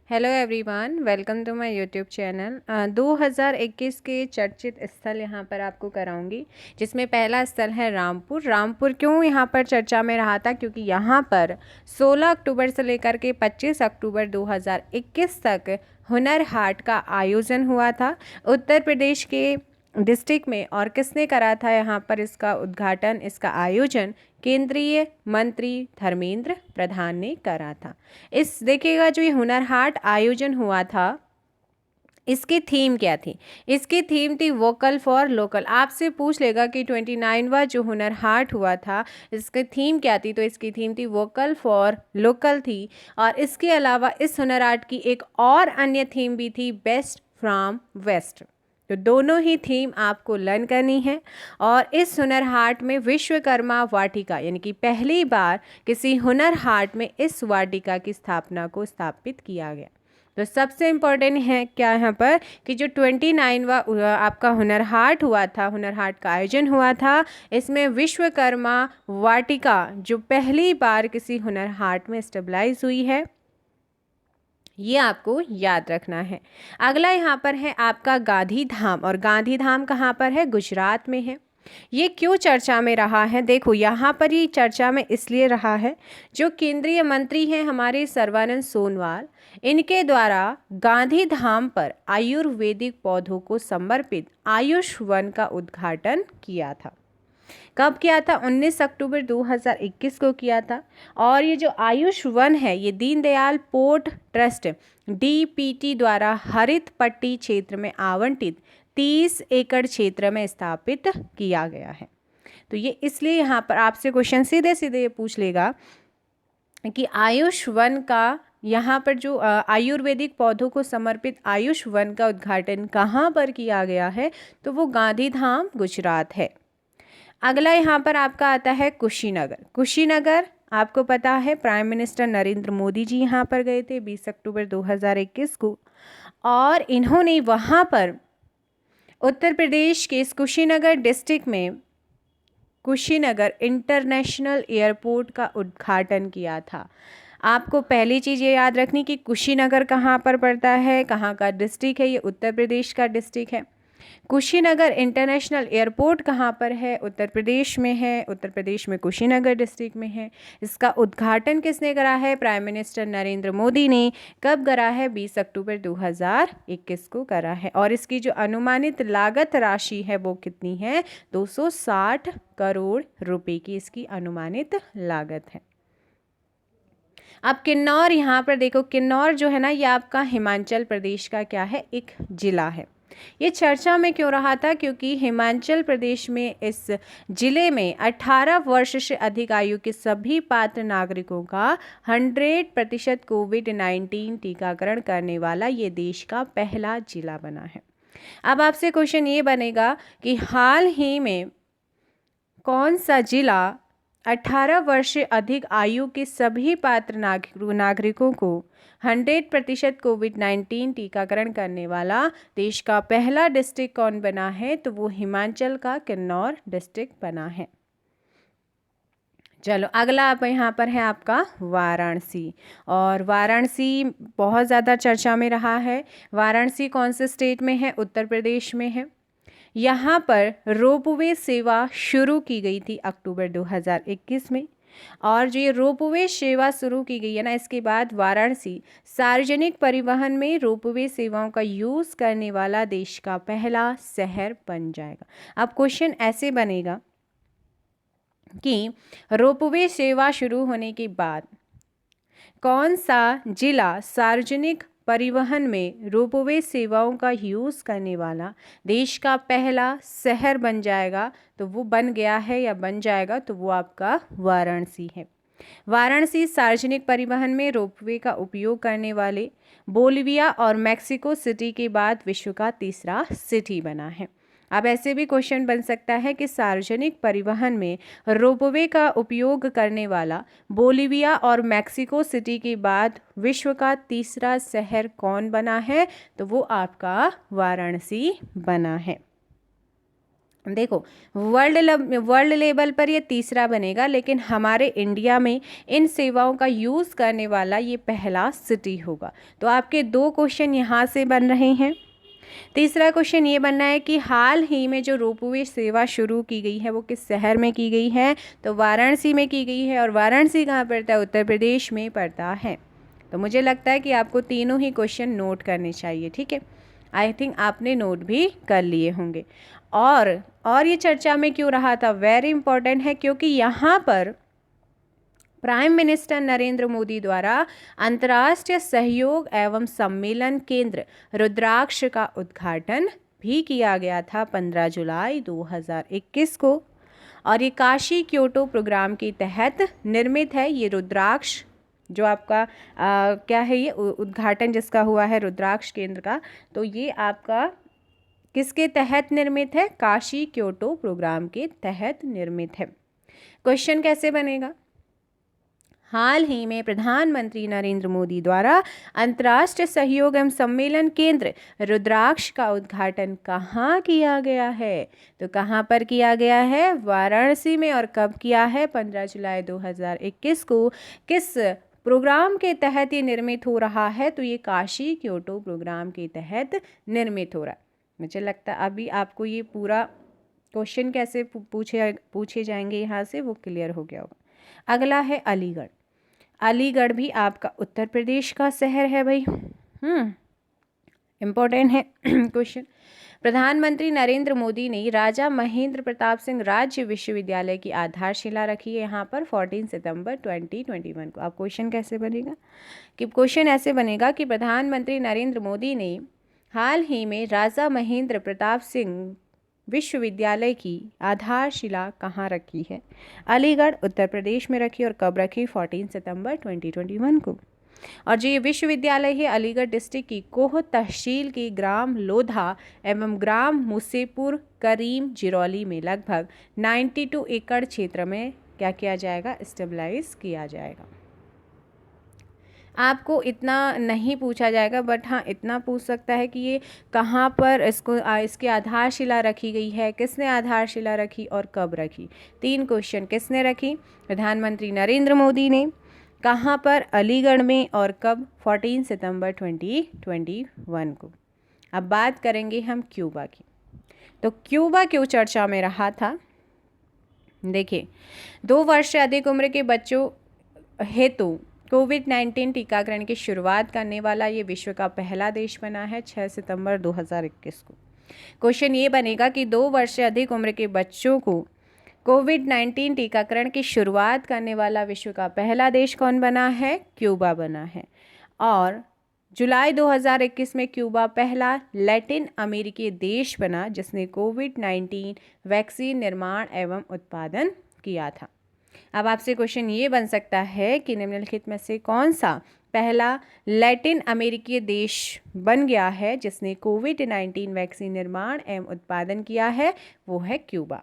Hello everyone, welcome to my YouTube channel. 2021 के चर्चित स्थल यहाँ पर आपको कराऊंगी, जिसमें पहला स्थल है रामपुर। रामपुर क्यों यहाँ पर चर्चा में रहा था? क्योंकि यहाँ पर 16 अक्टूबर से लेकर के 25 अक्टूबर 2021 तक हुनर हाट का आयोजन हुआ था उत्तर प्रदेश के डिस्ट्रिक्ट में। और किसने करा था यहाँ पर इसका उद्घाटन, इसका आयोजन? केंद्रीय मंत्री धर्मेंद्र प्रधान ने करा था। इस देखिएगा, जो ये हुनर हाट आयोजन हुआ था, इसकी थीम क्या थी? इसकी थीम थी वोकल फॉर लोकल। आपसे पूछ लेगा कि 29वां जो हुनर हाट हुआ था, इसकी थीम क्या थी? तो इसकी थीम थी वोकल फॉर लोकल थी। और इसके अलावा इस हुनर हाट की एक और अन्य थीम भी थी, बेस्ट फ्रॉम वेस्ट। तो दोनों ही थीम आपको लर्न करनी है। और इस हुनर हाट में विश्वकर्मा वाटिका, यानी कि पहली बार किसी हुनर हाट में इस वाटिका की स्थापना को स्थापित किया गया। तो सबसे इम्पोर्टेंट है क्या यहाँ पर कि जो 29वां आपका हुनर हाट हुआ था, हुनर हाट का आयोजन हुआ था, इसमें विश्वकर्मा वाटिका जो पहली बार किसी हुनर हाट में स्टेबलाइज हुई है, ये आपको याद रखना है। अगला यहाँ पर है आपका गांधी धाम। और गांधी धाम कहाँ पर है? गुजरात में है। ये क्यों चर्चा में रहा है? देखो, यहाँ पर ये चर्चा में इसलिए रहा है, जो केंद्रीय मंत्री हैं हमारे सर्बानंद सोनोवाल, इनके द्वारा गांधी धाम पर आयुर्वेदिक पौधों को समर्पित आयुष वन का उद्घाटन किया था। कब किया था? 19 अक्टूबर 2021 को किया था। और ये जो आयुष वन है, ये दीनदयाल पोर्ट ट्रस्ट डीपीटी द्वारा हरित पट्टी क्षेत्र में आवंटित 30 एकड़ क्षेत्र में स्थापित किया गया है। तो ये इसलिए यहाँ पर आपसे क्वेश्चन सीधे सीधे ये पूछ लेगा कि आयुष वन का, यहाँ पर जो आयुर्वेदिक पौधों को समर्पित आयुष वन का उद्घाटन कहाँ पर किया गया है? तो वो गांधी धाम, गुजरात है। अगला यहाँ पर आपका आता है कुशीनगर। कुशीनगर आपको पता है, प्राइम मिनिस्टर नरेंद्र मोदी जी यहाँ पर गए थे 20 अक्टूबर 2021 को। और इन्होंने वहाँ पर उत्तर प्रदेश के इस कुशीनगर डिस्ट्रिक्ट में कुशीनगर इंटरनेशनल एयरपोर्ट का उद्घाटन किया था। आपको पहली चीज़ ये याद रखनी कि कुशीनगर कहाँ पर पड़ता है, कहाँ का डिस्ट्रिक्ट है? ये उत्तर प्रदेश का डिस्ट्रिक्ट है। कुशीनगर इंटरनेशनल एयरपोर्ट कहाँ पर है? उत्तर प्रदेश में है। उत्तर प्रदेश में कुशीनगर डिस्ट्रिक्ट में है। इसका उद्घाटन किसने करा है? प्राइम मिनिस्टर नरेंद्र मोदी ने। कब करा है? 20 अक्टूबर 2021 को करा है। और इसकी जो अनुमानित लागत राशि है वो कितनी है? 260 करोड़ रुपए की इसकी अनुमानित लागत है। अब किन्नौर, यहाँ पर देखो, किन्नौर जो है ना, ये आपका हिमाचल प्रदेश का क्या है? एक जिला है। ये चर्चा में क्यों रहा था? क्योंकि हिमाचल प्रदेश में इस जिले में 18 वर्ष से अधिक आयु के सभी पात्र नागरिकों का 100% कोविड-19 टीकाकरण करने वाला ये देश का पहला जिला बना है। अब आपसे क्वेश्चन ये बनेगा कि हाल ही में कौन सा जिला 18 वर्ष से अधिक आयु के सभी पात्र नागरिकों को 100% कोविड-19 टीकाकरण करने वाला देश का पहला डिस्ट्रिक्ट कौन बना है? तो वो हिमाचल का किन्नौर डिस्ट्रिक्ट बना है। चलो, अगला आप यहाँ पर है आपका वाराणसी। और वाराणसी बहुत ज़्यादा चर्चा में रहा है। वाराणसी कौन से स्टेट में है? उत्तर प्रदेश में है। यहाँ पर रोपवे सेवा शुरू की गई थी अक्टूबर 2021 में। और जो ये रोपवे सेवा शुरू की गई है ना, इसके बाद वाराणसी सार्वजनिक परिवहन में रोपवे सेवाओं का यूज़ करने वाला देश का पहला शहर बन जाएगा। अब क्वेश्चन ऐसे बनेगा कि रोपवे सेवा शुरू होने के बाद कौन सा जिला सार्वजनिक परिवहन में रोपवे सेवाओं का यूज़ करने वाला देश का पहला शहर बन जाएगा? तो वो बन गया है या बन जाएगा, तो वो आपका वाराणसी है। वाराणसी सार्वजनिक परिवहन में रोपवे का उपयोग करने वाले बोलिविया और मेक्सिको सिटी के बाद विश्व का तीसरा सिटी बना है। अब ऐसे भी क्वेश्चन बन सकता है कि सार्वजनिक परिवहन में रोपवे का उपयोग करने वाला बोलिविया और मेक्सिको सिटी के बाद विश्व का तीसरा शहर कौन बना है? तो वो आपका वाराणसी बना है। देखो, वर्ल्ड लेवल पर ये तीसरा बनेगा, लेकिन हमारे इंडिया में इन सेवाओं का यूज़ करने वाला ये पहला सिटी होगा। तो आपके 2 क्वेश्चन यहाँ से बन रहे हैं। तीसरा क्वेश्चन ये बनना है कि हाल ही में जो रोपवे सेवा शुरू की गई है वो किस शहर में की गई है? तो वाराणसी में की गई है। और वाराणसी कहाँ पड़ता है? उत्तर प्रदेश में पड़ता है। तो मुझे लगता है कि आपको तीनों ही क्वेश्चन नोट करने चाहिए, ठीक है। आई थिंक आपने नोट भी कर लिए होंगे। और ये चर्चा में क्यों रहा था? वेरी इंपॉर्टेंट है, क्योंकि यहाँ पर प्राइम मिनिस्टर नरेंद्र मोदी द्वारा अंतर्राष्ट्रीय सहयोग एवं सम्मेलन केंद्र रुद्राक्ष का उद्घाटन भी किया गया था 15 जुलाई 2021 को। और ये काशी क्योटो प्रोग्राम के तहत निर्मित है। ये रुद्राक्ष जो आपका क्या है, ये उद्घाटन जिसका हुआ है रुद्राक्ष केंद्र का, तो ये आपका किसके तहत निर्मित है? काशी क्योटो प्रोग्राम के तहत निर्मित है। क्वेश्चन कैसे बनेगा? हाल ही में प्रधानमंत्री नरेंद्र मोदी द्वारा अंतर्राष्ट्रीय सहयोग एवं सम्मेलन केंद्र रुद्राक्ष का उद्घाटन कहाँ किया गया है? तो कहाँ पर किया गया है? वाराणसी में। और कब किया है? 15 जुलाई 2021 को। किस प्रोग्राम के तहत ये निर्मित हो रहा है? तो ये काशी क्योटो प्रोग्राम के तहत निर्मित हो रहा है। मुझे लगता है अभी आपको ये पूरा क्वेश्चन कैसे पूछे जाएंगे यहाँ से वो क्लियर हो गया होगा। अगला है अलीगढ़। अलीगढ़ भी आपका उत्तर प्रदेश का शहर है भाई। इम्पोर्टेंट है क्वेश्चन। प्रधानमंत्री नरेंद्र मोदी ने राजा महेंद्र प्रताप सिंह राज्य विश्वविद्यालय की आधारशिला रखी है यहाँ पर 14 सितंबर 2021 को। अब क्वेश्चन कैसे बनेगा? कि क्वेश्चन ऐसे बनेगा कि प्रधानमंत्री नरेंद्र मोदी ने हाल ही में राजा महेंद्र प्रताप सिंह विश्वविद्यालय की आधारशिला कहाँ रखी है? अलीगढ़ उत्तर प्रदेश में रखी। और कब रखी? 14 सितंबर 2021 को। और जो ये विश्वविद्यालय है अलीगढ़ डिस्ट्रिक्ट की कोह तहसील की ग्राम लोधा एवं ग्राम मुसेपुर करीम जिरौली में लगभग 92 एकड़ क्षेत्र में क्या किया जाएगा? स्टेबलाइज किया जाएगा। आपको इतना नहीं पूछा जाएगा, बट हाँ इतना पूछ सकता है कि ये कहाँ पर इसकी आधारशिला रखी गई है, किसने आधारशिला रखी और कब रखी। 3 क्वेश्चन। किसने रखी? प्रधानमंत्री नरेंद्र मोदी ने। कहाँ पर? अलीगढ़ में। और कब? 14 सितंबर 2021 को। अब बात करेंगे हम क्यूबा की। तो क्यूबा क्यों चर्चा में रहा था? देखिए, 2 वर्ष से अधिक उम्र के बच्चों हेतु कोविड-19 टीकाकरण की शुरुआत करने वाला ये विश्व का पहला देश बना है 6 सितंबर 2021 को। क्वेश्चन ये बनेगा कि 2 वर्ष से अधिक उम्र के बच्चों को कोविड-19 टीकाकरण की शुरुआत करने वाला विश्व का पहला देश कौन बना है? क्यूबा बना है। और जुलाई 2021 में क्यूबा पहला लैटिन अमेरिकी देश बना जिसने कोविड-19 वैक्सीन निर्माण एवं उत्पादन किया था। अब आपसे क्वेश्चन ये बन सकता है कि निम्नलिखित में से कौन सा पहला लैटिन अमेरिकी देश बन गया है जिसने कोविड-19 वैक्सीन निर्माण एवं उत्पादन किया है? वो है क्यूबा।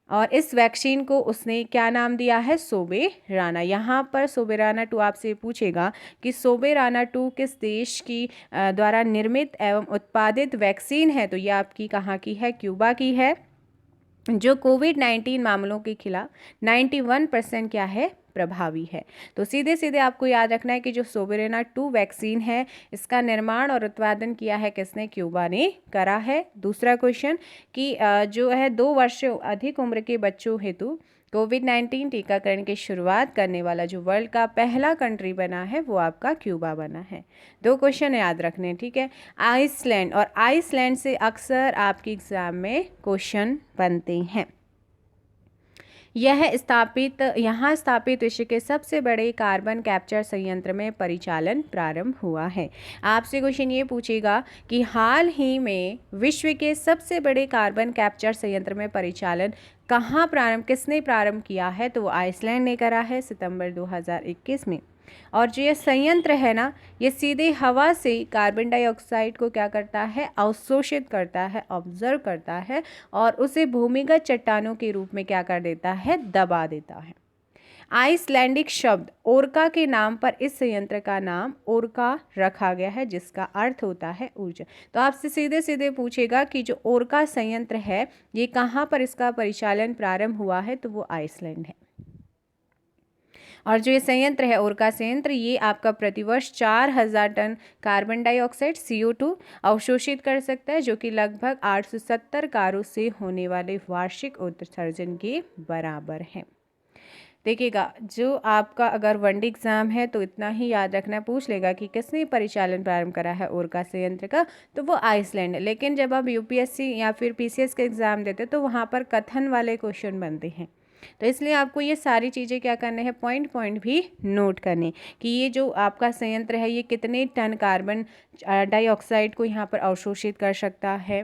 और इस वैक्सीन को उसने क्या नाम दिया है? सोबेराना। यहाँ पर सोबेराना 2 आपसे पूछेगा कि सोबेराना 2 किस देश की द्वारा निर्मित एवं उत्पादित वैक्सीन है? तो ये आपकी कहाँ की है? क्यूबा की है, जो कोविड-19 मामलों के खिलाफ 91% क्या है? प्रभावी है। तो सीधे सीधे आपको याद रखना है कि जो सोबेराना 2 वैक्सीन है इसका निर्माण और उत्पादन किया है किसने? क्यूबा ने करा है। दूसरा क्वेश्चन कि जो है 2 वर्ष से अधिक उम्र के बच्चों हेतु कोविड-19 टीकाकरण की शुरुआत करने वाला जो वर्ल्ड का पहला कंट्री बना है वो आपका क्यूबा बना है। 2 क्वेश्चन याद रखने, ठीक है। आइसलैंड, और आइसलैंड से अक्सर आपके एग्जाम में क्वेश्चन बनते हैं। यहाँ स्थापित विश्व के सबसे बड़े कार्बन कैप्चर संयंत्र में परिचालन प्रारंभ हुआ है। आपसे क्वेश्चन ये पूछेगा कि हाल ही में विश्व के सबसे बड़े कार्बन कैप्चर संयंत्र में परिचालन किसने प्रारंभ किया है? तो वो आइसलैंड ने करा है सितंबर 2021 में। और जो ये संयंत्र है ना, ये सीधे हवा से कार्बन डाइऑक्साइड को क्या करता है? अवशोषित करता है, ऑब्जर्व करता है और उसे भूमिगत चट्टानों के रूप में क्या कर देता है? दबा देता है। आइसलैंडिक शब्द ओरका के नाम पर इस संयंत्र का नाम ओरका रखा गया है, जिसका अर्थ होता है ऊर्जा। तो आपसे सीधे सीधे पूछेगा कि जो ओरका संयंत्र है ये कहाँ पर इसका परिचालन प्रारंभ हुआ है, तो वो आइसलैंड है। और जो ये संयंत्र है ओरका संयंत्र, ये आपका प्रतिवर्ष 4000 टन कार्बन डाइऑक्साइड CO2 अवशोषित कर सकता है, जो कि लगभग 870 कारों से होने वाले वार्षिक उत्सर्जन के बराबर है। देखिएगा, जो आपका अगर वनडे एग्जाम है तो इतना ही याद रखना, पूछ लेगा कि किसने परिचालन प्रारंभ करा है ओरका संयंत्र का, तो वो आइसलैंड है। लेकिन जब आप UPSC या फिर PCS का एग्ज़ाम देते तो वहाँ पर कथन वाले क्वेश्चन बनते हैं, तो इसलिए आपको ये सारी चीज़ें क्या करने हैं, पॉइंट पॉइंट भी नोट करने कि ये जो आपका संयंत्र है ये कितने टन कार्बन डाइऑक्साइड को यहाँ पर अवशोषित कर सकता है।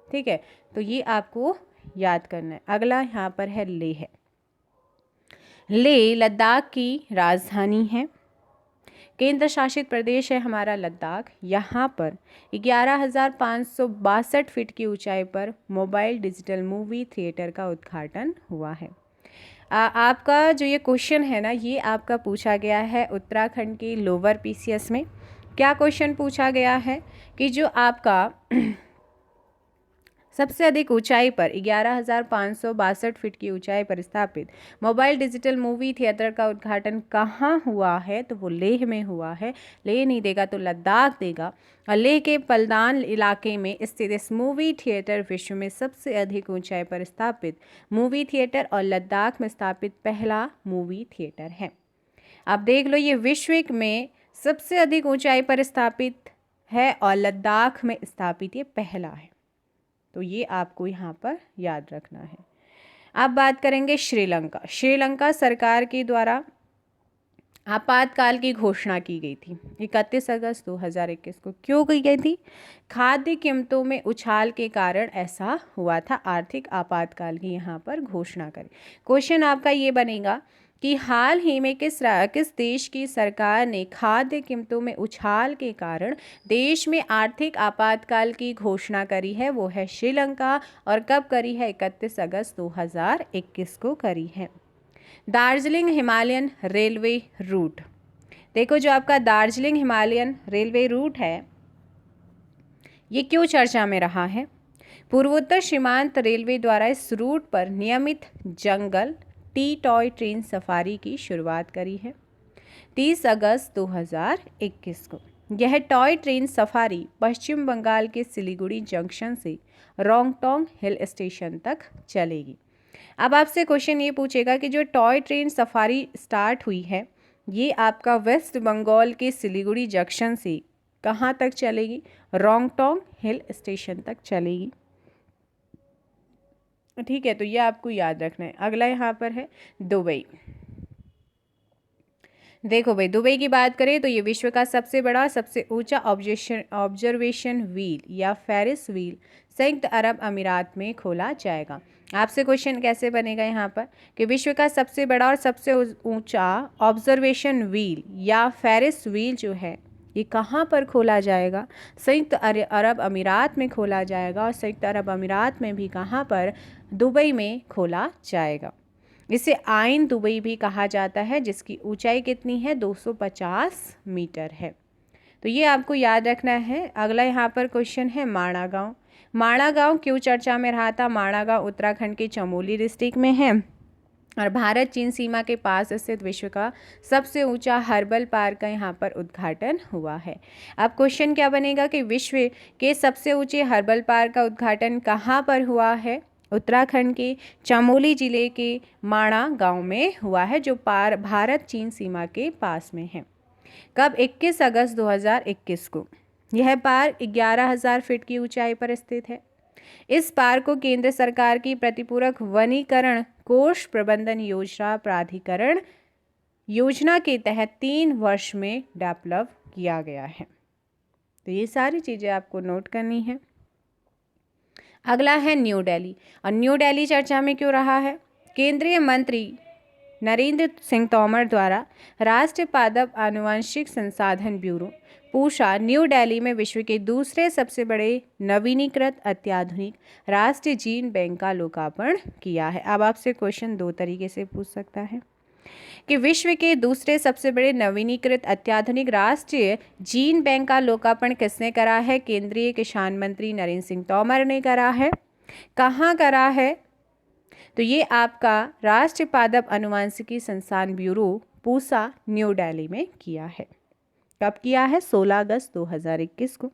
ठीक है, तो ये आपको याद करना है। अगला यहाँ पर है लेह है। लेह लद्दाख की राजधानी है, केंद्र शासित प्रदेश है हमारा लद्दाख। यहाँ पर 11,562 फीट की ऊंचाई पर मोबाइल डिजिटल मूवी थिएटर का उद्घाटन हुआ है। आपका जो ये क्वेश्चन है ना, ये आपका पूछा गया है उत्तराखंड के लोअर PCS में। क्या क्वेश्चन पूछा गया है कि जो आपका सबसे अधिक ऊंचाई पर 11,562 फीट की ऊंचाई पर स्थापित मोबाइल डिजिटल मूवी थिएटर का उद्घाटन कहाँ हुआ है, तो वो लेह में हुआ है। लेह नहीं देगा तो लद्दाख देगा। और लेह के पलदान इलाके में स्थित इस मूवी थिएटर विश्व में सबसे अधिक ऊंचाई पर स्थापित मूवी थिएटर और लद्दाख में स्थापित पहला मूवी थिएटर है। आप देख लो, ये विश्व में सबसे अधिक ऊंचाई पर स्थापित है और लद्दाख में स्थापित ये पहला है, तो ये आपको यहाँ पर याद रखना है। अब बात करेंगे श्रीलंका। श्रीलंका सरकार के द्वारा आपातकाल की घोषणा की गई थी 31 अगस्त 2021 को। क्यों की गई थी? खाद्य कीमतों में उछाल के कारण ऐसा हुआ था, आर्थिक आपातकाल की यहाँ पर घोषणा करी। क्वेश्चन आपका ये बनेगा कि हाल ही में किस देश की सरकार ने खाद्य कीमतों में उछाल के कारण देश में आर्थिक आपातकाल की घोषणा करी है? वो है श्रीलंका। और कब करी है? 31 अगस्त 2021 को करी है। Darjeeling Himalayan railway route. देखो, जो आपका दार्जिलिंग हिमालयन रेलवे रूट है ये क्यों चर्चा में रहा है? पूर्वोत्तर सीमांत रेलवे द्वारा इस रूट पर नियमित जंगल टॉय ट्रेन सफारी की शुरुआत करी है 30 अगस्त 2021 को। यह टॉय ट्रेन सफारी पश्चिम बंगाल के सिलीगुड़ी जंक्शन से रोंगटोंग हिल स्टेशन तक चलेगी। अब आपसे क्वेश्चन ये पूछेगा कि जो टॉय ट्रेन सफारी स्टार्ट हुई है ये आपका वेस्ट बंगाल के सिलीगुड़ी जंक्शन से कहाँ तक चलेगी? रोंगटोंग हिल स्टेशन तक चलेगी। ठीक है, तो ये आपको याद रखना है। अगला यहाँ पर है दुबई। देखो भाई, दुबई की बात करें तो ये विश्व का सबसे बड़ा सबसे ऊंचा ऑब्जर्वेशन व्हील या फेरिस व्हील संयुक्त अरब अमीरात में खोला जाएगा। आपसे क्वेश्चन कैसे बनेगा यहाँ पर कि विश्व का सबसे बड़ा और सबसे ऊंचा ऑब्जर्वेशन व्हील या फेरिस व्हील जो है ये कहाँ पर खोला जाएगा? संयुक्त अरब अमीरात में खोला जाएगा। और संयुक्त अरब अमीरात में भी कहाँ पर? दुबई में खोला जाएगा। इसे आइन दुबई भी कहा जाता है, जिसकी ऊंचाई कितनी है? 250 मीटर है। तो ये आपको याद रखना है। अगला यहाँ पर क्वेश्चन है माणा गाँव। माणा गाँव क्यों चर्चा में रहा था? माणा गाँव उत्तराखंड के चमोली डिस्ट्रिक्ट में है और भारत चीन सीमा के पास स्थित विश्व का सबसे ऊंचा हर्बल पार्क का यहाँ पर उद्घाटन हुआ है। अब क्वेश्चन क्या बनेगा कि विश्व के सबसे ऊंचे हर्बल पार्क का उद्घाटन कहाँ पर हुआ है? उत्तराखंड के चमोली जिले के माणा गांव में हुआ है, जो भारत चीन सीमा के पास में है। कब? 21 अगस्त 2021 को। यह पार्क 11,000 फीट की ऊंचाई पर स्थित है। इस पार्क को केंद्र सरकार की प्रतिपूरक वनीकरण कोष प्रबंधन योजना प्राधिकरण योजना के तहत 3 वर्ष में डेवलप किया गया है। तो ये सारी चीज़ें आपको नोट करनी है। अगला है न्यू दिल्ली। और न्यू दिल्ली चर्चा में क्यों रहा है? केंद्रीय मंत्री नरेंद्र सिंह तोमर द्वारा राष्ट्रीय पादप आनुवंशिक संसाधन ब्यूरो पूषा न्यू दिल्ली में विश्व के दूसरे सबसे बड़े नवीनीकृत अत्याधुनिक राष्ट्रीय जीन बैंक का लोकार्पण किया है। अब आपसे क्वेश्चन 2 तरीके से पूछ सकता है। कि विश्व के दूसरे सबसे बड़े नवीनीकृत अत्याधुनिक राष्ट्रीय जीन बैंक का लोकार्पण किसने करा है? केंद्रीय किसान मंत्री नरेंद्र सिंह तोमर ने करा है। कहाँ करा है? तो ये आपका राष्ट्रीय पादप अनुवांशिकी संस्थान ब्यूरो पूसा न्यू दिल्ली में किया है। कब किया है? 16 अगस्त 2021 को।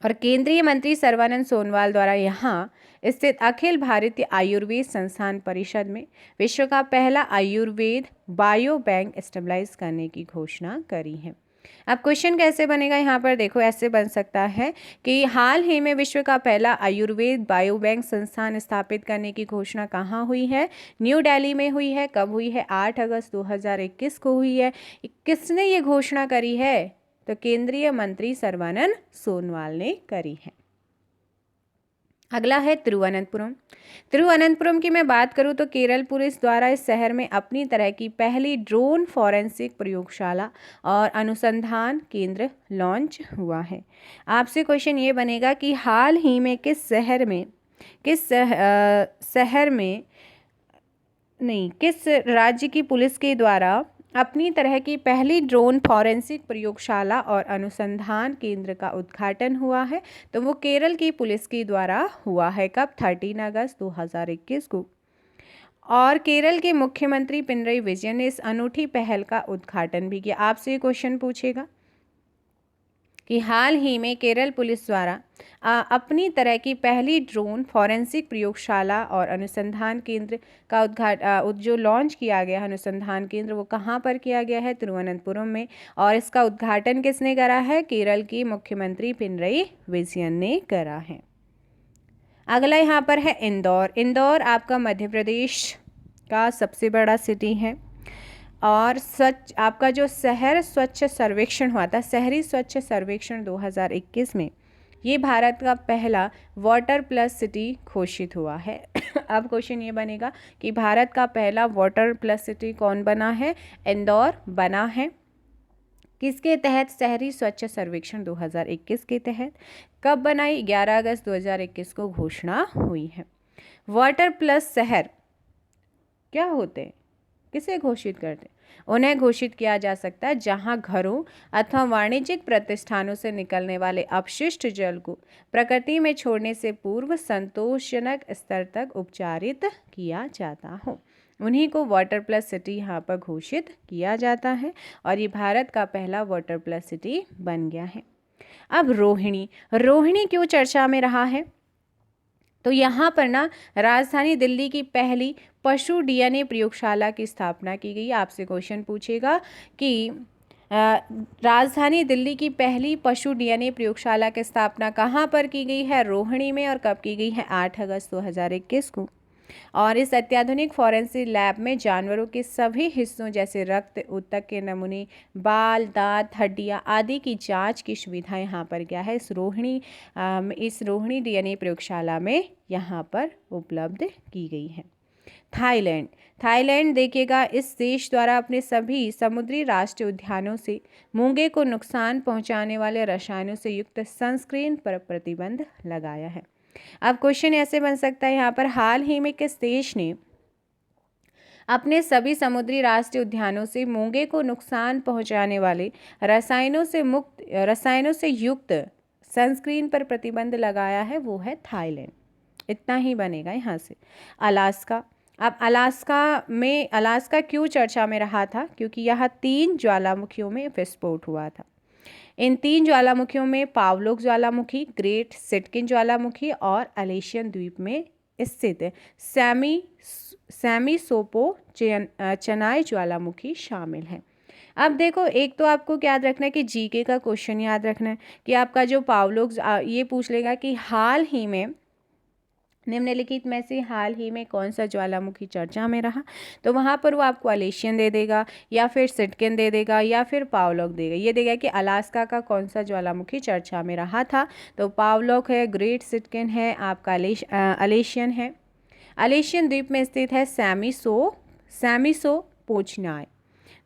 और केंद्रीय मंत्री सर्बानंद सोनोवाल द्वारा यहाँ स्थित अखिल भारतीय आयुर्वेद संस्थान परिषद में विश्व का पहला आयुर्वेद बायो बैंक एस्टेब्लिश करने की घोषणा करी है। अब क्वेश्चन कैसे बनेगा यहाँ पर देखो, ऐसे बन सकता है कि हाल ही में विश्व का पहला आयुर्वेद बायो बैंक संस्थान स्थापित करने की घोषणा कहाँ हुई है? न्यू दिल्ली में हुई है। कब हुई है? 8 अगस्त 2021 को हुई है। किसने ये घोषणा करी है? तो केंद्रीय मंत्री सर्बानंद सोनोवाल ने करी है। अगला है तिरुवनंतपुरम। तिरुवनंतपुरम की मैं बात करूं तो केरल पुलिस द्वारा इस शहर में अपनी तरह की पहली ड्रोन फॉरेंसिक प्रयोगशाला और अनुसंधान केंद्र लॉन्च हुआ है। आपसे क्वेश्चन ये बनेगा कि हाल ही में किस राज्य की पुलिस के द्वारा अपनी तरह की पहली ड्रोन फॉरेंसिक प्रयोगशाला और अनुसंधान केंद्र का उद्घाटन हुआ है? तो वो केरल की पुलिस के द्वारा हुआ है। कब? 13 अगस्त 2021 को। और केरल के मुख्यमंत्री पिनरई विजयन ने इस अनूठी पहल का उद्घाटन भी किया। आपसे ये क्वेश्चन पूछेगा कि हाल ही में केरल पुलिस द्वारा अपनी तरह की पहली ड्रोन फॉरेंसिक प्रयोगशाला और अनुसंधान केंद्र का जो लॉन्च किया गया है अनुसंधान केंद्र, वो कहाँ पर किया गया है? तिरुवनंतपुरम में। और इसका उद्घाटन किसने करा है? केरल की मुख्यमंत्री पिनरई विजयन ने करा है। अगला यहाँ पर है इंदौर। इंदौर आपका मध्य प्रदेश का सबसे बड़ा सिटी है। और आपका जो शहर स्वच्छ सर्वेक्षण हुआ था, शहरी स्वच्छ सर्वेक्षण 2021 में, ये भारत का पहला वाटर प्लस सिटी घोषित हुआ है। अब क्वेश्चन ये बनेगा कि भारत का पहला वाटर प्लस सिटी कौन बना है? इंदौर बना है। किसके तहत? शहरी स्वच्छ सर्वेक्षण 2021 के तहत। कब बनाई? 11 अगस्त 2021 को घोषणा हुई है। वाटर प्लस शहर क्या होते हैं? किसे घोषित करते हैं? उन्हें घोषित किया जा सकता है जहां घरों अथवा वाणिज्यिक प्रतिष्ठानों से निकलने वाले अपशिष्ट जल को प्रकृति में छोड़ने से पूर्व संतोषजनक स्तर तक उपचारित किया जाता हो, उन्हीं को वाटर प्लस सिटी यहाँ पर घोषित किया जाता है। और ये भारत का पहला वाटर प्लस सिटी बन गया है। अब रोहिणी क्यों चर्चा में रहा है? तो यहाँ पर ना राजधानी दिल्ली की पहली पशु डीएनए प्रयोगशाला की स्थापना की गई। आपसे क्वेश्चन पूछेगा कि राजधानी दिल्ली की पहली पशु डीएनए प्रयोगशाला की स्थापना कहाँ पर की गई है? रोहिणी में। और कब की गई है? 8 अगस्त 2021 को। और इस अत्याधुनिक फॉरेंसिक लैब में जानवरों के सभी हिस्सों जैसे रक्त, ऊतक के नमूने, बाल, दांत, हड्डियां आदि की जांच की सुविधा यहाँ पर क्या है? इस रोहिणी डीएनए प्रयोगशाला में यहाँ पर उपलब्ध की गई है। थाईलैंड देखिएगा, इस देश द्वारा अपने सभी समुद्री राष्ट्रीय उद्यानों से मूंगे को नुकसान पहुंचाने वाले रसायनों से युक्त सनस्क्रीन पर प्रतिबंध लगाया है। अब क्वेश्चन ऐसे बन सकता है यहाँ पर, हाल ही में किस देश ने अपने सभी समुद्री राष्ट्रीय उद्यानों से मूंगे को नुकसान पहुंचाने वाले रसायनों से युक्त सनस्क्रीन पर प्रतिबंध लगाया है? वो है थाईलैंड। इतना ही बनेगा यहाँ से। अलास्का। अब अलास्का क्यों चर्चा में रहा था? क्योंकि यहाँ 3 ज्वालामुखियों में विस्फोट हुआ था। इन 3 ज्वालामुखियों में पावलोक ज्वालामुखी, ग्रेट सिटकिन ज्वालामुखी और अलेशियन द्वीप में स्थित सैमीसोपो चेनाई ज्वालामुखी शामिल है। अब देखो, एक तो आपको याद रखना है कि जीके का क्वेश्चन याद रखना है कि आपका जो पावलोक ये पूछ लेगा कि हाल ही में निम्नलिखित में से हाल ही में कौन सा ज्वालामुखी चर्चा में रहा? तो वहाँ पर वो आपको अलेशियन दे देगा या फिर सिटकिन दे देगा या फिर पावलोक देगा। ये देगा कि अलास्का का कौन सा ज्वालामुखी चर्चा में रहा था। तो पावलोक है, ग्रेट सिटकिन है, आपका अलेशियन है। अलेशियन द्वीप में स्थित है सैमीसोपोचनाई।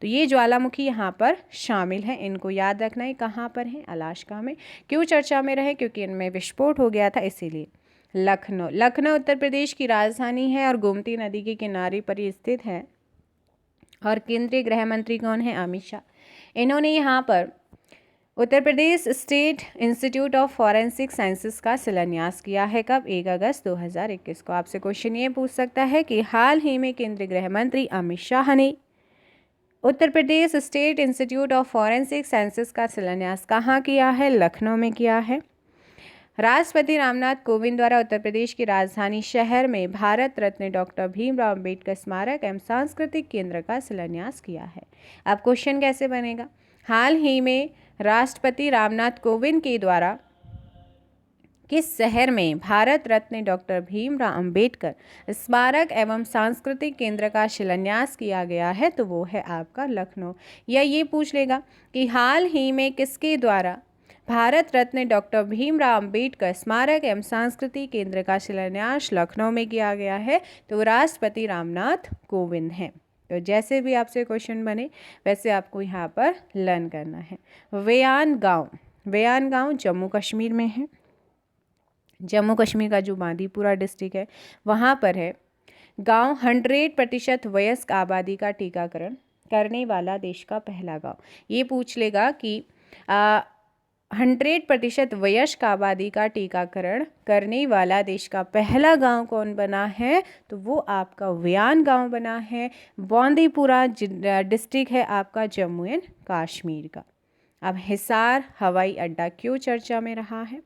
तो ये ज्वालामुखी यहाँ पर शामिल है। इनको याद रखना है। कहाँ पर है? अलास्का में। क्यों चर्चा में रहे? क्योंकि इनमें विस्फोट हो गया था, इसीलिए। लखनऊ उत्तर प्रदेश की राजधानी है और गोमती नदी के किनारे पर ये स्थित है। और केंद्रीय गृह मंत्री कौन है? अमित शाह। इन्होंने यहाँ पर Uttar Pradesh state institute of forensic sciences का शिलान्यास किया है। कब? 1 अगस्त 2021 को। आपसे क्वेश्चन ये पूछ सकता है कि हाल ही में केंद्रीय गृह मंत्री अमित शाह ने Uttar Pradesh state institute of forensic sciences का शिलान्यास कहाँ किया है? लखनऊ में किया है। राष्ट्रपति रामनाथ कोविंद द्वारा उत्तर प्रदेश की राजधानी शहर में भारत रत्न डॉक्टर भीमराव अंबेडकर स्मारक एवं सांस्कृतिक केंद्र का शिलान्यास किया है। अब क्वेश्चन कैसे बनेगा? हाल ही में राष्ट्रपति रामनाथ कोविंद के द्वारा किस शहर में भारत रत्न डॉक्टर भीमराव अंबेडकर स्मारक एवं सांस्कृतिक केंद्र का शिलान्यास किया गया है? तो वो है आपका लखनऊ। या ये पूछ लेगा कि हाल ही में किसके द्वारा भारत रत्न डॉक्टर भीमराव अंबेडकर स्मारक एवं सांस्कृतिक केंद्र का शिलान्यास लखनऊ में किया गया है? तो राष्ट्रपति रामनाथ कोविंद हैं। तो जैसे भी आपसे क्वेश्चन बने वैसे आपको यहाँ पर लर्न करना है। वेयान गांव जम्मू कश्मीर में है। जम्मू कश्मीर का जो बांदीपुरा डिस्ट्रिक्ट है वहाँ पर है। गांव 100% वयस्क आबादी का टीकाकरण करने वाला देश का पहला गांव। ये पूछ लेगा कि 100% वयस्क आबादी का टीकाकरण करने वाला देश का पहला गांव कौन बना है? तो वो आपका वेयान गांव बना है। बांदीपुरा डिस्ट्रिक्ट है आपका जम्मू एंड कश्मीर का। अब हिसार हवाई अड्डा क्यों चर्चा में रहा है?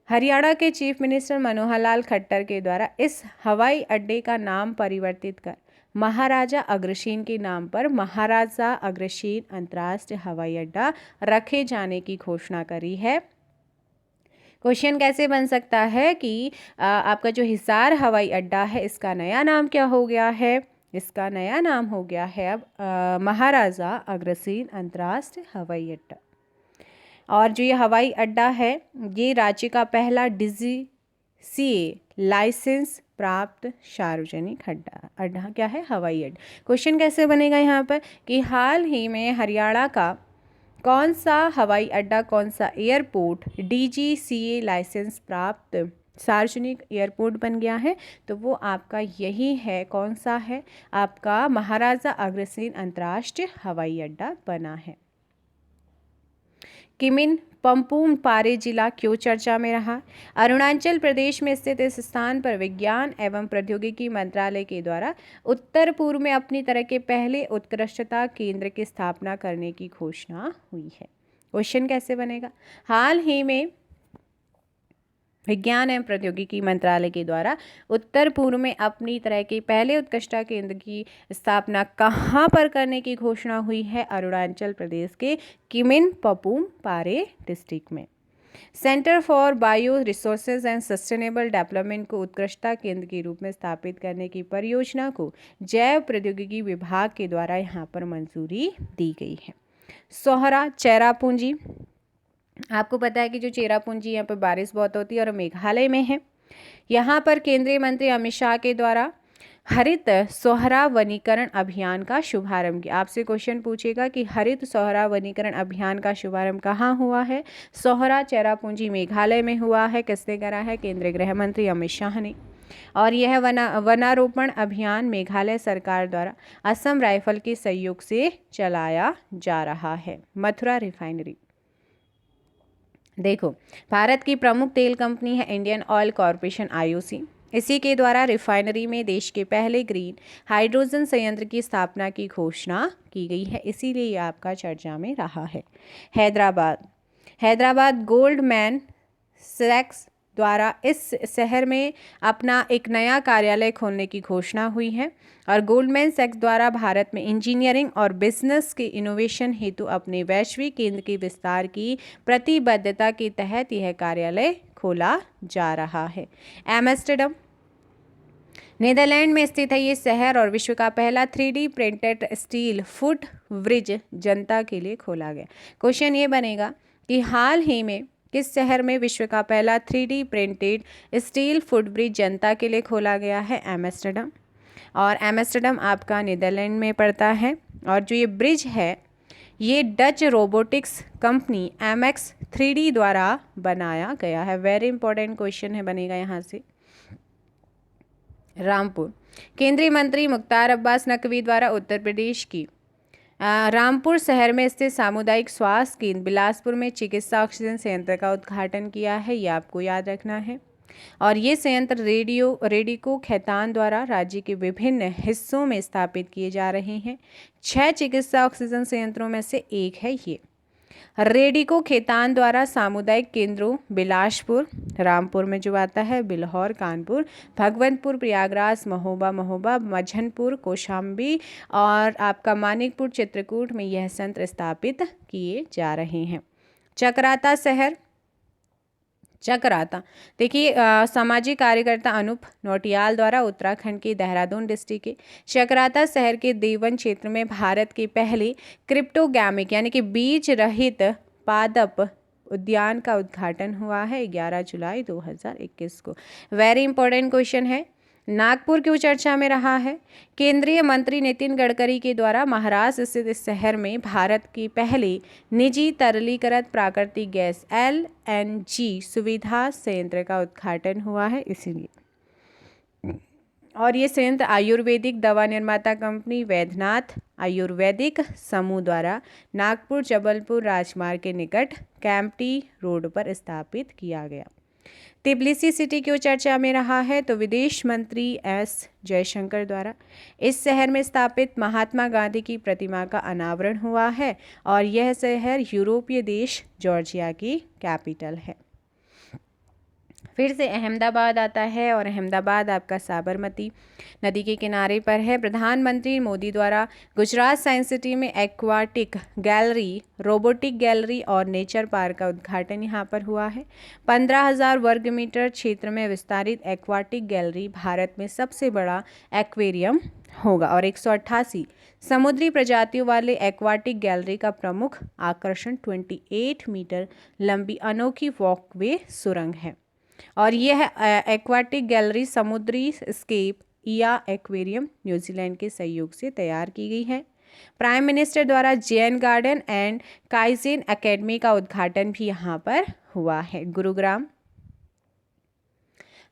हरियाणा के चीफ मिनिस्टर मनोहर लाल खट्टर के द्वारा इस हवाई अड्डे का नाम परिवर्तित कर महाराजा अग्रसेन के नाम पर महाराजा अग्रसेन अंतर्राष्ट्रीय हवाई अड्डा रखे जाने की घोषणा करी है। क्वेश्चन कैसे बन सकता है कि आपका जो हिसार हवाई अड्डा है इसका नया नाम क्या हो गया है? इसका नया नाम हो गया है अब महाराजा अग्रसेन अंतर्राष्ट्रीय हवाई अड्डा। और जो ये हवाई अड्डा है ये राज्य का पहला DGCA लाइसेंस प्राप्त सार्वजनिक अड्डा क्या है? हवाई अड्डा। क्वेश्चन कैसे बनेगा यहाँ पर कि हाल ही में हरियाणा का कौन सा हवाई अड्डा, कौन सा एयरपोर्ट DGCA लाइसेंस प्राप्त सार्वजनिक एयरपोर्ट बन गया है? तो वो आपका यही है। कौन सा है? आपका महाराजा अग्रसेन अंतर्राष्ट्रीय हवाई अड्डा बना है। किमिन पम्पुम पारे जिला क्यों चर्चा में रहा? अरुणाचल प्रदेश में स्थित इस स्थान पर विज्ञान एवं प्रौद्योगिकी मंत्रालय के द्वारा उत्तर पूर्व में अपनी तरह के पहले उत्कृष्टता केंद्र की स्थापना करने की घोषणा हुई है। क्वेश्चन कैसे बनेगा? हाल ही में विज्ञान एवं प्रौद्योगिकी मंत्रालय के द्वारा उत्तर पूर्व में अपनी तरह के पहले उत्कृष्टता केंद्र की स्थापना कहाँ पर करने की घोषणा हुई है? अरुणाचल प्रदेश के किमिन पपुम पारे डिस्ट्रिक्ट में। Centre for bio resources and sustainable development को उत्कृष्टता केंद्र के रूप में स्थापित करने की परियोजना को जैव प्रौद्योगिकी विभाग के द्वारा यहाँ पर मंजूरी दी गई है। सोहरा चेरापूंजी, आपको पता है कि जो चेरापूंजी यहाँ पर बारिश बहुत होती है और मेघालय में है। यहाँ पर केंद्रीय मंत्री अमित शाह के द्वारा हरित सोहरा वनीकरण अभियान का शुभारंभ किया। आपसे क्वेश्चन पूछेगा कि हरित सोहरा वनीकरण अभियान का शुभारंभ कहाँ हुआ है? सोहरा चेरापूंजी मेघालय में हुआ है। किसने करा है? केंद्रीय गृह मंत्री अमित शाह ने। और यह वनारोपण अभियान मेघालय सरकार द्वारा असम राइफल के सहयोग से चलाया जा रहा है। मथुरा रिफाइनरी, देखो भारत की प्रमुख तेल कंपनी है इंडियन ऑयल कॉरपोरेशन IOC। इसी के द्वारा रिफाइनरी में देश के पहले ग्रीन हाइड्रोजन संयंत्र की स्थापना की घोषणा की गई है, इसीलिए ये आपका चर्चा में रहा है। हैदराबाद गोल्डमैन सैक्स द्वारा इस शहर में अपना एक नया कार्यालय खोलने की घोषणा हुई है और गोल्डमैन सैक्स द्वारा भारत में इंजीनियरिंग और बिजनेस के इनोवेशन हेतु अपने वैश्विक केंद्र के विस्तार की प्रतिबद्धता के तहत यह कार्यालय खोला जा रहा है। एम्स्टर्डम नीदरलैंड में स्थित है ये शहर और विश्व का पहला 3D printed steel foot bridge जनता के लिए खोला गया। क्वेश्चन ये बनेगा कि हाल ही में किस शहर में विश्व का पहला 3D printed steel foot bridge जनता के लिए खोला गया है? एम्स्टर्डम। और एम्स्टर्डम आपका नीदरलैंड में पड़ता है। और जो ये ब्रिज है ये डच रोबोटिक्स कंपनी MX3D द्वारा बनाया गया है। वेरी इंपॉर्टेंट क्वेश्चन है बनेगा यहाँ से। रामपुर, केंद्रीय मंत्री मुख्तार अब्बास नकवी द्वारा उत्तर प्रदेश की रामपुर शहर में स्थित सामुदायिक स्वास्थ्य केंद्र बिलासपुर में चिकित्सा ऑक्सीजन संयंत्र का उद्घाटन किया है, ये आपको याद रखना है। और ये संयंत्र रेडिको खैतान द्वारा राज्य के विभिन्न हिस्सों में स्थापित किए जा रहे हैं। 6 चिकित्सा ऑक्सीजन संयंत्रों में से एक है ये। रेडिको खैतान द्वारा सामुदायिक केंद्रों बिलासपुर, रामपुर में जो आता है, बिल्हौर, कानपुर, भगवंतपुर, प्रयागराज, महोबा, मझनपुर, कौशाम्बी और आपका मानिकपुर, चित्रकूट में यह संयंत्र स्थापित किए जा रहे हैं। चक्राता देखिए, सामाजिक कार्यकर्ता अनूप नौटियाल द्वारा उत्तराखंड के देहरादून डिस्ट्रिक्ट के चक्राता शहर के देवन क्षेत्र में भारत के पहले क्रिप्टोगैमिक यानी कि बीज रहित पादप उद्यान का उद्घाटन हुआ है 11 जुलाई 2021 को। वेरी इंपॉर्टेंट क्वेश्चन है। नागपुर क्यों चर्चा में रहा है? केंद्रीय मंत्री नितिन गडकरी के द्वारा महाराष्ट्र स्थित इस शहर में भारत की पहले निजी तरलीकृत प्राकृतिक गैस LNG सुविधा संयंत्र का उद्घाटन हुआ है, इसीलिए। और ये संयंत्र आयुर्वेदिक दवा निर्माता कंपनी वैद्यनाथ आयुर्वेदिक समूह द्वारा नागपुर जबलपुर राजमार्ग के निकट कैंपटी रोड पर स्थापित किया गया। तिब्लिसी सिटी क्यों चर्चा में रहा है? तो विदेश मंत्री S जयशंकर द्वारा इस शहर में स्थापित महात्मा गांधी की प्रतिमा का अनावरण हुआ है और यह शहर यूरोपीय देश जॉर्जिया की कैपिटल है। फिर से अहमदाबाद आता है और अहमदाबाद आपका साबरमती नदी के किनारे पर है। प्रधानमंत्री मोदी द्वारा गुजरात साइंस सिटी में एक्वाटिक गैलरी, रोबोटिक गैलरी और नेचर पार्क का उद्घाटन यहाँ पर हुआ है। 15,000 वर्ग मीटर क्षेत्र में विस्तारित एक्वाटिक गैलरी भारत में सबसे बड़ा एक्वेरियम होगा और 188 समुद्री प्रजातियों वाले एक्वाटिक गैलरी का प्रमुख आकर्षण 28 मीटर लंबी अनोखी वॉकवे सुरंग है। और यह एक्वाटिक गैलरी समुद्री स्केप या एक्वेरियम न्यूजीलैंड के सहयोग से तैयार की गई है। प्राइम मिनिस्टर द्वारा Jain garden and kaizen academy का उद्घाटन भी यहाँ पर हुआ है। गुरुग्राम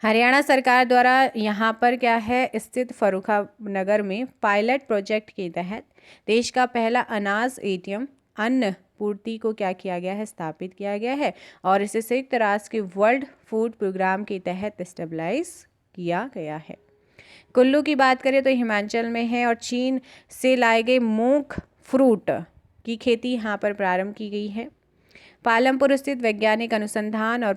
हरियाणा सरकार द्वारा यहाँ पर क्या है स्थित फर्रुखानगर में पायलट प्रोजेक्ट के तहत देश का पहला अनाज ATM अन्न पूर्ति को क्या किया गया है, स्थापित किया गया है और इसे संयुक्त राष्ट्र के वर्ल्ड फूड प्रोग्राम के तहत स्टेबलाइज किया गया है। कुल्लू की बात करें तो हिमाचल में है और चीन से लाए गए मूंग फ्रूट की खेती यहाँ पर प्रारंभ की गई है। पालमपुर स्थित वैज्ञानिक अनुसंधान और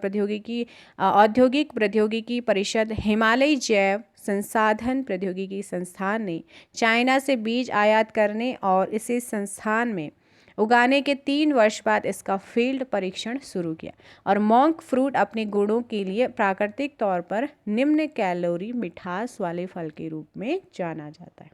औद्योगिक प्रौद्योगिकी परिषद हिमालय जैव संसाधन प्रौद्योगिकी संस्थान ने चाइना से बीज आयात करने और इसे संस्थान में उगाने के 3 वर्ष बाद इसका फील्ड परीक्षण शुरू किया। और मॉन्क फ्रूट अपने गुणों के लिए प्राकृतिक तौर पर निम्न कैलोरी मिठास वाले फल के रूप में जाना जाता है।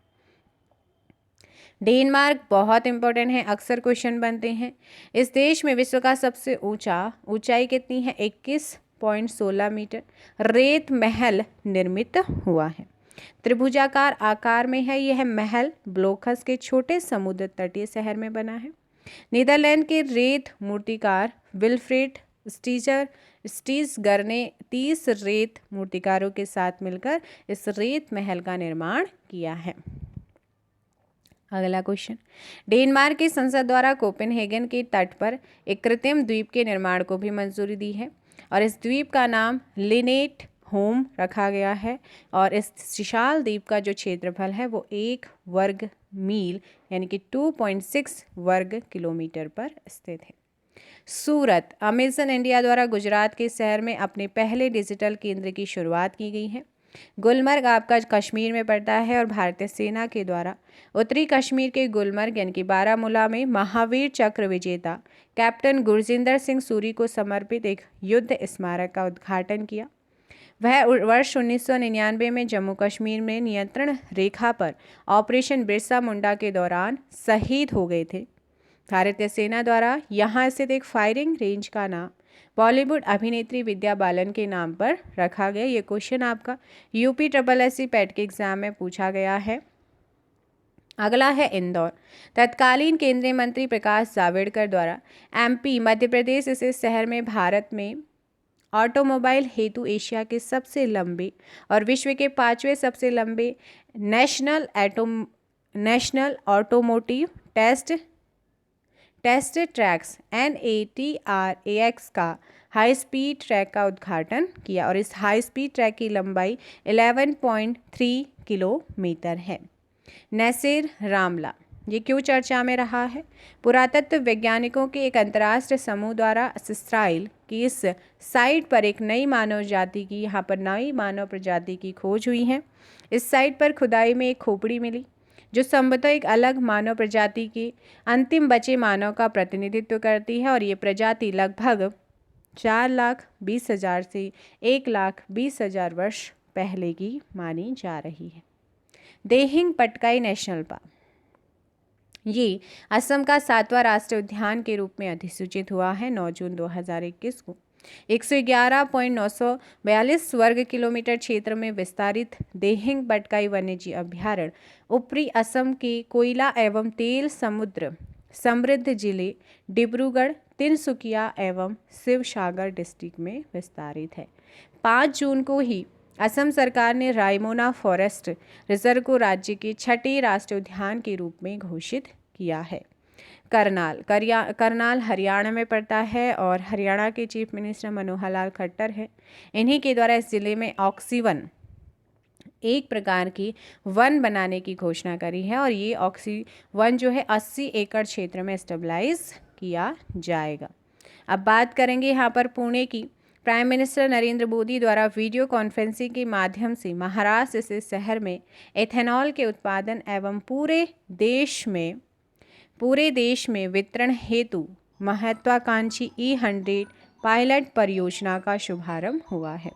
डेनमार्क बहुत इंपॉर्टेंट है, अक्सर क्वेश्चन बनते हैं। इस देश में विश्व का सबसे ऊंचाई कितनी है? 21.16 मीटर रेत महल निर्मित हुआ है। त्रिभुजाकार आकार में है यह महल ब्लोखस के छोटे समुद्र तटीय शहर में बना है। नीदरलैंड के रेत मूर्तिकार विल्फ्रेड स्टीजगर ने 30 रेत मूर्तिकारों के साथ मिलकर इस रेत महल का निर्माण किया है। अगला क्वेश्चन, डेनमार्क की संसद द्वारा कोपेनहेगन के तट पर एक कृत्रिम द्वीप के निर्माण को भी मंजूरी दी है और इस द्वीप का नाम लिनेट होम रखा गया है और इस विशाल द्वीप का जो क्षेत्रफल है वो 1 वर्ग मील यानी कि 2.6 वर्ग किलोमीटर पर स्थित है। सूरत अमेजन इंडिया द्वारा गुजरात के शहर में अपने पहले डिजिटल केंद्र की शुरुआत की गई है। गुलमर्ग आपका कश्मीर में पड़ता है और भारतीय सेना के द्वारा उत्तरी कश्मीर के गुलमर्ग यानी कि बारामूला में महावीर चक्र विजेता कैप्टन गुरजिंदर सिंह सूरी को समर्पित एक युद्ध स्मारक का उद्घाटन किया। वह वर्ष 1999 में जम्मू कश्मीर में नियंत्रण रेखा पर ऑपरेशन बिरसा मुंडा के दौरान शहीद हो गए थे। भारतीय सेना द्वारा यहाँ स्थित एक फायरिंग रेंज का नाम बॉलीवुड अभिनेत्री विद्या बालन के नाम पर रखा गया। ये क्वेश्चन आपका UPSSC पैट के एग्जाम में पूछा गया है। अगला है इंदौर। तत्कालीन केंद्रीय मंत्री प्रकाश जावड़ेकर द्वारा MP मध्य प्रदेश इस शहर में भारत में ऑटोमोबाइल हेतु एशिया के सबसे लंबे और विश्व के 5वें सबसे लंबे national automotive test tracks NATRAX का हाई स्पीड ट्रैक का उद्घाटन किया और इस हाई स्पीड ट्रैक की लंबाई 11.3 किलोमीटर है। नैसेर रामला, ये क्यों चर्चा में रहा है? पुरातत्व वैज्ञानिकों के एक अंतर्राष्ट्रीय समूह द्वारा अस्ट्राइल की इस साइट पर एक नई मानव प्रजाति की खोज हुई है। इस साइट पर खुदाई में एक खोपड़ी मिली जो संभवतः एक अलग मानव प्रजाति के अंतिम बचे मानव का प्रतिनिधित्व करती है और ये प्रजाति लगभग 4,20,000 से 1,20,000 वर्ष पहले की मानी जा रही है। देहिंग पटकाई नेशनल पार्क, ये असम का 7वां राष्ट्रीय उद्यान के रूप में अधिसूचित हुआ है 9 जून 2021 को। 111.942 वर्ग किलोमीटर क्षेत्र में विस्तारित देहिंग पटकाई वन्यजीव अभ्यारण्य ऊपरी असम के कोयला एवं तेल समुद्र समृद्ध जिले डिब्रूगढ़, तिनसुकिया एवं शिवसागर डिस्ट्रिक्ट में विस्तारित है। 5 जून को ही असम सरकार ने रायमोना फॉरेस्ट रिजर्व को राज्य के 6ठे राष्ट्रीय उद्यान के रूप में घोषित किया है। करनाल हरियाणा में पड़ता है और हरियाणा के चीफ मिनिस्टर मनोहर लाल खट्टर है। इन्हीं के द्वारा इस जिले में ऑक्सीवन एक प्रकार की वन बनाने की घोषणा करी है और ये ऑक्सीवन जो है 80 एकड़ क्षेत्र में स्टेबलाइज किया जाएगा। अब बात करेंगे यहाँ पर पुणे की। प्राइम मिनिस्टर नरेंद्र मोदी द्वारा वीडियो कॉन्फ्रेंसिंग के माध्यम से महाराष्ट्र से शहर में एथेनॉल के उत्पादन एवं पूरे देश में वितरण हेतु महत्वाकांक्षी E100 पायलट परियोजना का शुभारंभ हुआ है।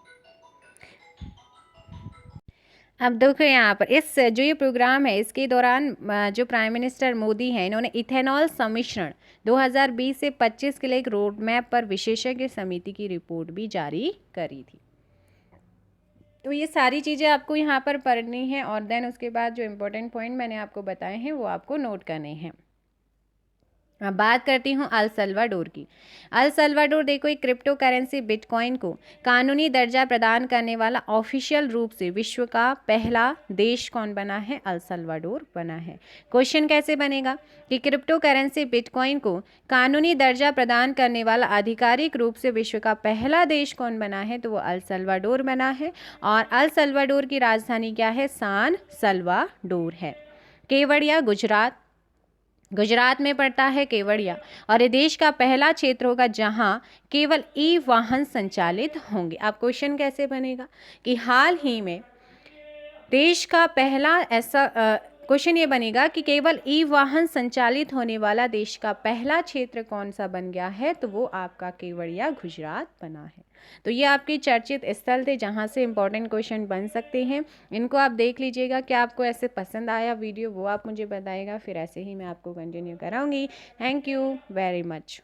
अब देखो यहाँ पर इस जो ये प्रोग्राम है इसके दौरान जो प्राइम मिनिस्टर मोदी हैं इन्होंने इथेनॉल सम्मिश्रण 2020 से 25 के लिए एक रोड मैप पर विशेषज्ञ समिति की रिपोर्ट भी जारी करी थी। तो ये सारी चीज़ें आपको यहाँ पर पढ़नी है और देन उसके बाद जो इम्पोर्टेंट पॉइंट मैंने आपको बताए हैं वो आपको नोट करने हैं। अब बात करती हूँ अल सल्वाडोर की। अल सल्वाडोर देखो एक क्रिप्टो करेंसी बिटकॉइन को कानूनी दर्जा प्रदान करने वाला ऑफिशियल रूप से विश्व का पहला देश कौन बना है? अल सल्वाडोर बना है। क्वेश्चन कैसे बनेगा कि क्रिप्टो करेंसी बिटकॉइन को कानूनी दर्जा प्रदान करने वाला आधिकारिक रूप से विश्व का पहला देश कौन बना है? तो वो अल सल्वाडोर बना है और अल सल्वाडोर की राजधानी क्या है? सान सल्वाडोर है। केवड़िया गुजरात में पड़ता है केवड़िया और ये देश का पहला क्षेत्र होगा जहां केवल वाहन संचालित होंगे। अब क्वेश्चन कैसे बनेगा कि हाल ही में देश का पहला ऐसा क्वेश्चन ये बनेगा कि केवल वाहन संचालित होने वाला देश का पहला क्षेत्र कौन सा बन गया है? तो वो आपका केवड़िया गुजरात बना है। तो ये आपके चर्चित स्थल थे जहाँ से इम्पोर्टेंट क्वेश्चन बन सकते हैं। इनको आप देख लीजिएगा। क्या आपको ऐसे पसंद आया वीडियो वो आप मुझे बताइएगा, फिर ऐसे ही मैं आपको कंटिन्यू कराऊंगी। Thank you very much.